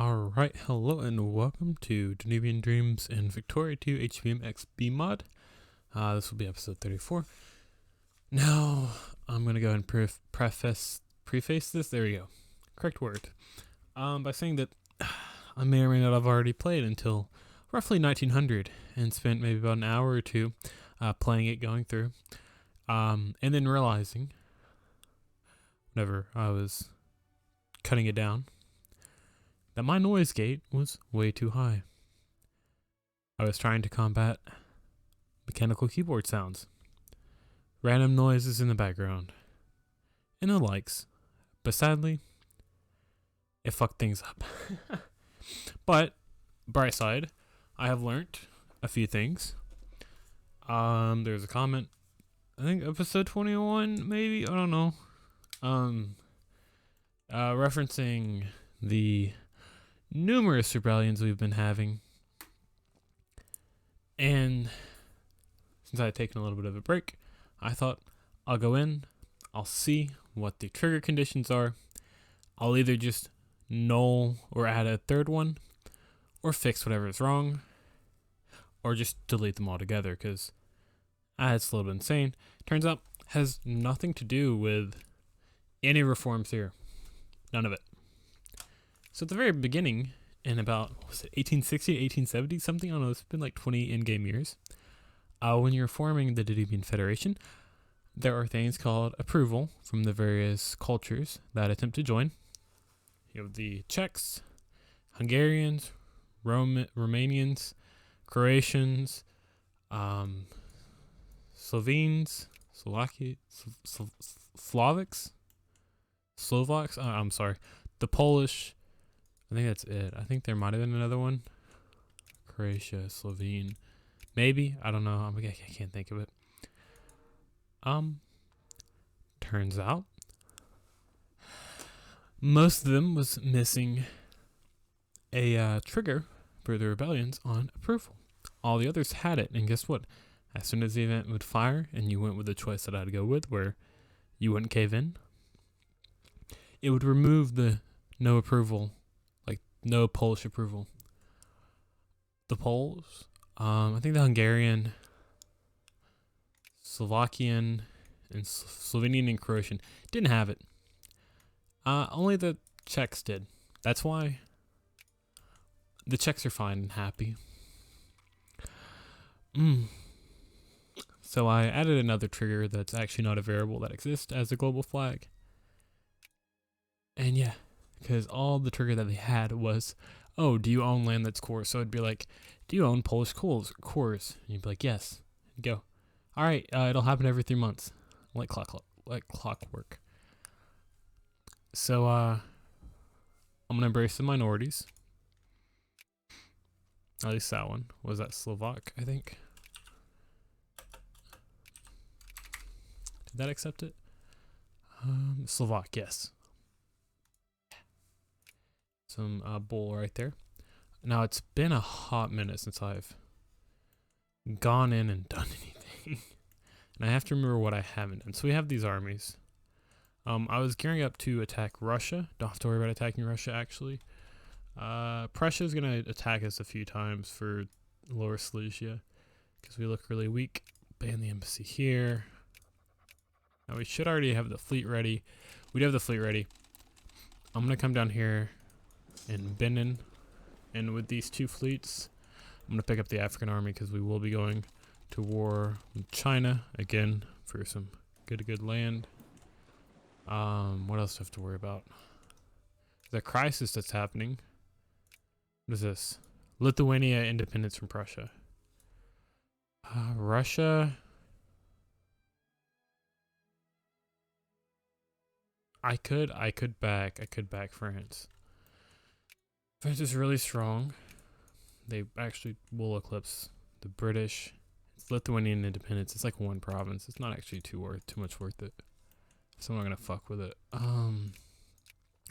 Alright, hello and welcome to Danubian Dreams and Victoria 2 HPM XB mod. This will be episode 34. Now, I'm going to go and preface this, there we go, correct word, by saying that I may or may not have already played until roughly 1900 and spent maybe about an hour or two playing it, going through, and then realizing, whenever I was cutting it down, that my noise gate was way too high. I was trying to combat mechanical keyboard sounds, random noises in the background, and the likes, but sadly, it fucked things up. But, bright side, I have learnt a few things. There's a comment, I think episode 21, maybe, I don't know, referencing the numerous rebellions we've been having, and since I had taken a little bit of a break, I thought I'll go in, I'll see what the trigger conditions are. I'll either just null or add a third one, or fix whatever is wrong, or just delete them altogether, because it's a little bit insane. Turns out has nothing to do with any reforms here, none of it. So at the very beginning, in about, what was it, 1860, 1870, something, I don't know, it's been like 20 in-game years, when you're forming the Danubian Federation, there are things called approval from the various cultures that attempt to join. You have the Czechs, Hungarians, Romanians, Croatians, Slovenes, Slovaks, I'm sorry, the Polish. I think that's it. I think there might have been another one. Croatia, Slovene, maybe. I don't know. I can't think of it. Turns out most of them was missing a trigger for the rebellions on approval. All the others had it, and guess what? As soon as the event would fire and you went with the choice that I'd go with, where you wouldn't cave in, it would remove the no approval, no Polish approval. The Poles, I think the Hungarian, Slovakian, and Slovenian and Croatian didn't have it. Only the Czechs did. That's why the Czechs are fine and happy. So I added another trigger that's actually not a variable that exists as a global flag. And yeah, because all the trigger that they had was, oh, do you own land that's core? So it'd be like, do you own Polish cores? And you'd be like, yes. You'd go, all right, it'll happen every 3 months, like clockwork. So I'm gonna embrace the minorities. At least that one was that Slovak, I think. Did that accept it? Slovak, yes. Some bull right there. Now it's been a hot minute since I've gone in and done anything, and I have to remember what I haven't done. So we have these armies. I was gearing up to attack Russia. Don't have to worry about attacking Russia, actually. Prussia is gonna attack us a few times for Lower Silesia because we look really weak. Ban the embassy here. Now we should already have the fleet ready. We'd have the fleet ready. I'm gonna come down here and Benin, and with these two fleets, I'm gonna pick up the African army because we will be going to war with China again for some good land. What else do I have to worry about? The crisis that's happening. What is this? Lithuania independence from Prussia. Russia. I could back France. France is really strong. They actually will eclipse the British. It's Lithuanian independence. It's like one province. It's not actually too much worth it. So I'm not gonna fuck with it.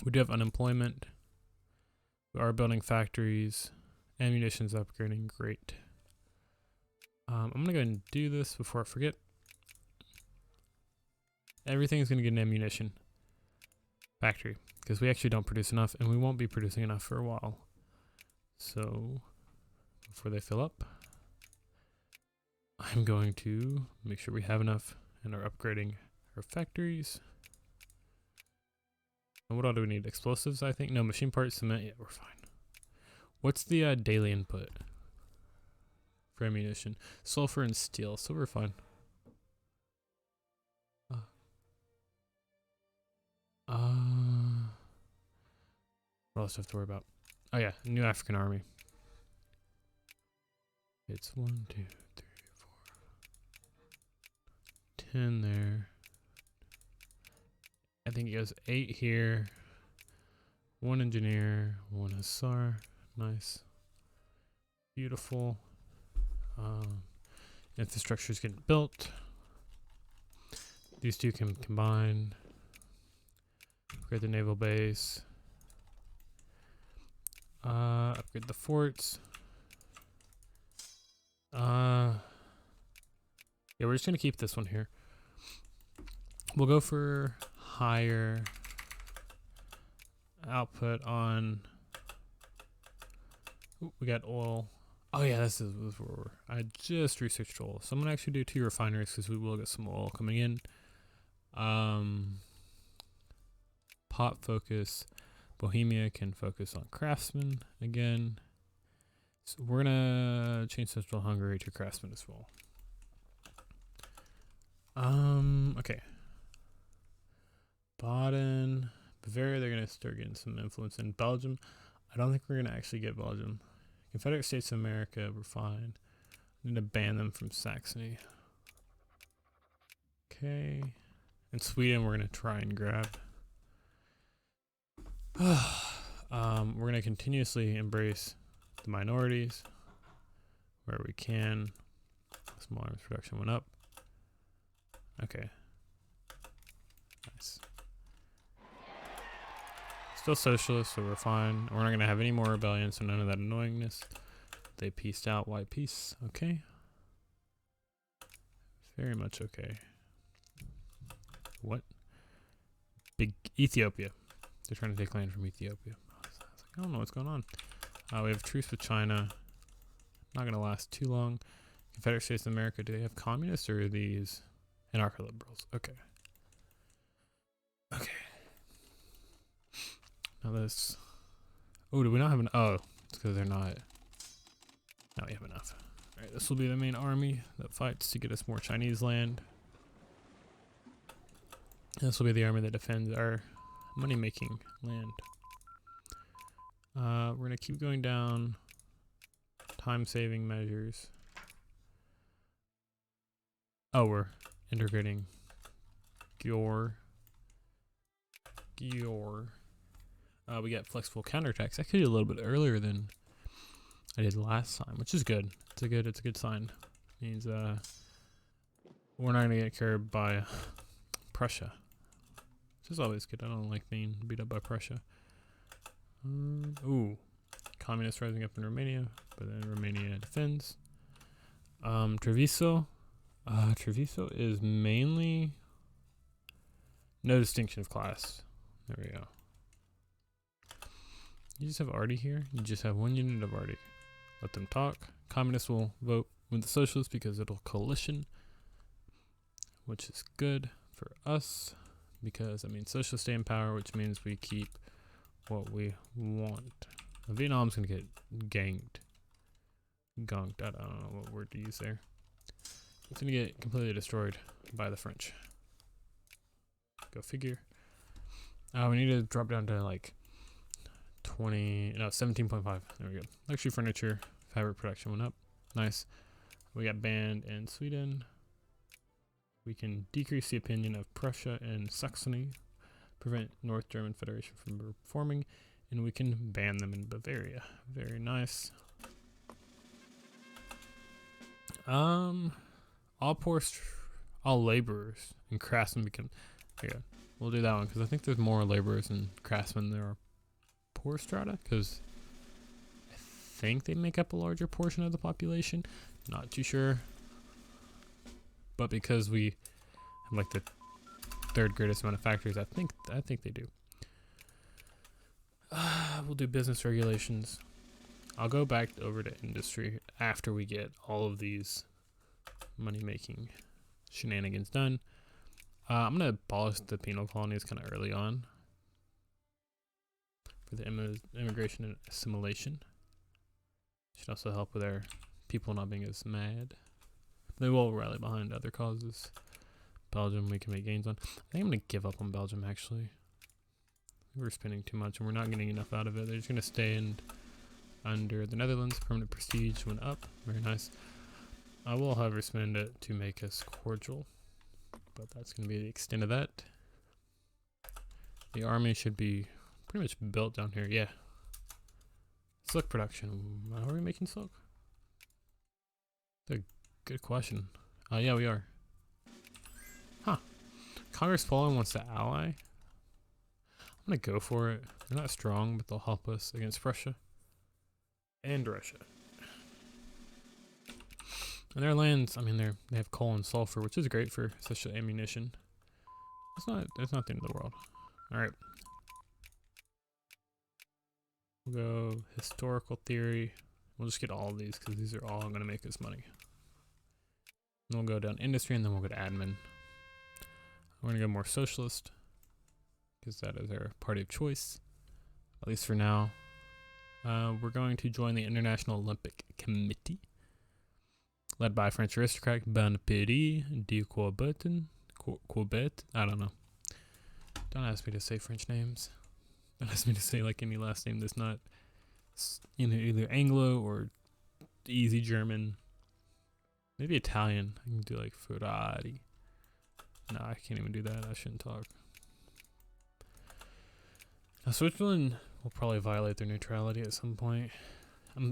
We do have unemployment. We are building factories. Ammunition's upgrading. Great. I'm gonna go ahead and do this before I forget. Everything's gonna get an ammunition factory. because we actually don't produce enough, and we won't be producing enough for a while. So before they fill up, I'm going to make sure we have enough and are upgrading our factories. And what all do we need? Explosives, I think? No, machine parts, cement. Yeah, we're fine. What's the daily input for ammunition? Sulfur and steel, so we're fine. What else do I have to worry about? Oh yeah, new African army. It's 1, 2, 3, 4, 10 there. I think it goes 8 here. 1 engineer, 1 hussar. Nice. Beautiful. Infrastructure is getting built. These two can combine. Upgrade the naval base. Upgrade the forts. Yeah, we're just gonna keep this one here. We'll go for higher output on. Ooh, we got oil. Oh yeah, this is where I just researched oil, so I'm gonna actually do 2 refineries because we will get some oil coming in. Pot focus. Bohemia can focus on craftsmen again. So we're gonna change Central Hungary to craftsmen as well. Okay. Baden, Bavaria, they're gonna start getting some influence in Belgium. I don't think we're gonna actually get Belgium. Confederate States of America, we're fine. I need to ban them from Saxony. Okay. And Sweden, we're gonna try and grab. We're gonna continuously embrace the minorities where we can. Small arms production went up. Okay. Nice. Still socialist, so we're fine. We're not gonna have any more rebellion, so none of that annoyingness. They pieced out. White peace. Okay. Very much okay. What? Big Ethiopia. They're trying to take land from Ethiopia. I don't know what's going on. We have truce with China. Not gonna last too long. Confederate States of America. Do they have communists or are these anarcho-liberals? Okay. Okay. Now this. Oh, do we not have an? Oh, it's because they're not. Now we have enough. All right, this will be the main army that fights to get us more Chinese land. This will be the army that defends our money-making land. We're gonna keep going down. Time-saving measures. Oh, we're integrating Györ. We got flexible counterattacks. I could do a little bit earlier than I did last time, which is good. It's a good sign. Means we're not gonna get carried by Prussia, which is always good. I don't like being beat up by Prussia. Ooh, communists rising up in Romania, but then Romania defends. Treviso. Treviso is mainly no distinction of class. There we go. You just have Arty here. You just have 1 unit of Arty. Let them talk. Communists will vote with the socialists because it'll coalition, which is good for us because, I mean, socialists stay in power, which means we keep what we want. Vietnam's gonna get gunked. I don't know what word to use there. It's gonna get completely destroyed by the French. Go figure. We need to drop down to like 17.5. There we go. Luxury furniture, fabric production went up. Nice. We got banned in Sweden. We can decrease the opinion of Prussia and Saxony, prevent North German Federation from reforming, and we can ban them in Bavaria. Very nice. All laborers and craftsmen become. Yeah, we'll do that one because I think there's more laborers and craftsmen than there are poor strata. Because I think they make up a larger portion of the population. Not too sure, but because we have like the 3rd greatest amount of factories, I think they do. We'll do business regulations. I'll go back over to industry after we get all of these money-making shenanigans done. I'm going to abolish the penal colonies kind of early on for the immigration and assimilation. Should also help with our people not being as mad. They will rally behind other causes. Belgium we can make gains on. I think I'm going to give up on Belgium, actually. We're spending too much and we're not getting enough out of it. They're just going to stay in under the Netherlands. Permanent prestige went up. Very nice. I will, however, spend it to make us cordial. But that's going to be the extent of that. The army should be pretty much built down here. Yeah. Silk production. Are we making silk? That's a good question. Yeah, we are. Huh. Congress Poland wants to ally. I'm going to go for it. They're not strong, but they'll help us against Russia. And Russia. And their lands, I mean, they have coal and sulfur, which is great for such ammunition. It's not the end of the world. Alright. We'll go historical theory. We'll just get all of these because these are all going to make us money. Then we'll go down industry and then we'll go to admin. We're going to go more socialist because that is our party of choice, at least for now. We're going to join the International Olympic Committee, led by French aristocrat Bonaparte de Courbet. I don't know. Don't ask me to say French names. Don't ask me to say like any last name that's not, either Anglo or easy German. Maybe Italian. I can do like Ferrari. No, I can't even do that. I shouldn't talk. Now, Switzerland will probably violate their neutrality at some point.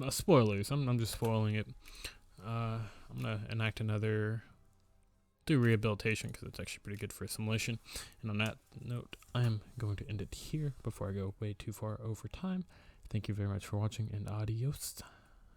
Spoilers. I'm just spoiling it. I'm gonna enact another. Do rehabilitation because it's actually pretty good for assimilation. And on that note, I am going to end it here before I go way too far over time. Thank you very much for watching and adios.